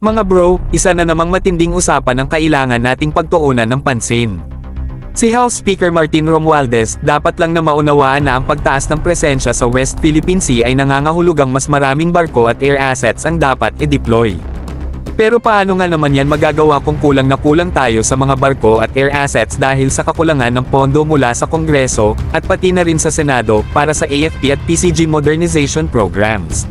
Mga bro, isa na namang matinding usapan ang kailangan nating pagtuunan ng pansin. Si House Speaker Martin Romualdez, dapat lang na maunawaan na ang pagtaas ng presensya sa West Philippine Sea ay nangangahulugang mas maraming barko at air assets ang dapat i-deploy. Pero paano nga naman yan magagawa kung kulang na kulang tayo sa mga barko at air assets dahil sa kakulangan ng pondo mula sa Kongreso, at pati na rin sa Senado, para sa AFP at PCG modernization programs.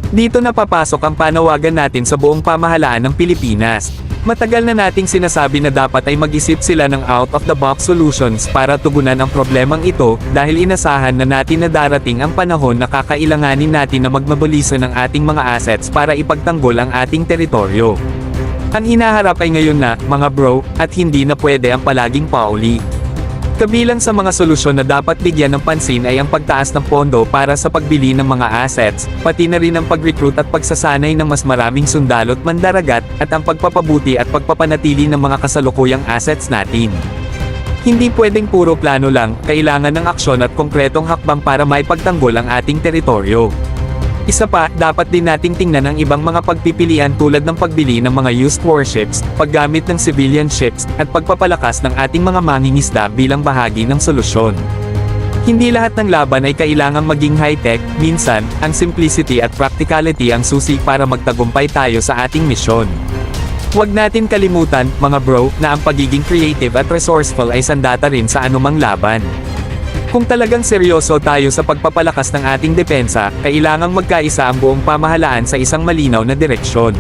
Dito na papasok ang panawagan natin sa buong pamahalaan ng Pilipinas. Matagal na nating sinasabi na dapat ay mag-isip sila ng out-of-the-box solutions para tugunan ang problemang ito, dahil inasahan na natin na darating ang panahon na kakailanganin natin na magmobiliso ng ating mga assets para ipagtanggol ang ating teritoryo. Ang hinaharap ay ngayon na, mga bro, at hindi na pwede ang palaging pauli. Kabilang sa mga solusyon na dapat bigyan ng pansin ay ang pagtaas ng pondo para sa pagbili ng mga assets, pati na rin ang pag-recruit at pagsasanay ng mas maraming sundalo at mandaragat, at ang pagpapabuti at pagpapanatili ng mga kasalukuyang assets natin. Hindi pwedeng puro plano lang, kailangan ng aksyon at konkretong hakbang para maipagtanggol ang ating teritoryo. Isa pa, dapat din nating tingnan ang ibang mga pagpipilian tulad ng pagbili ng mga used warships, paggamit ng civilian ships, at pagpapalakas ng ating mga mangingisda bilang bahagi ng solusyon. Hindi lahat ng laban ay kailangang maging high-tech, minsan, ang simplicity at practicality ang susi para magtagumpay tayo sa ating misyon. Huwag natin kalimutan, mga bro, na ang pagiging creative at resourceful ay sandata rin sa anumang laban. Kung talagang seryoso tayo sa pagpapalakas ng ating depensa, kailangang magkaisa ang buong pamahalaan sa isang malinaw na direksyon.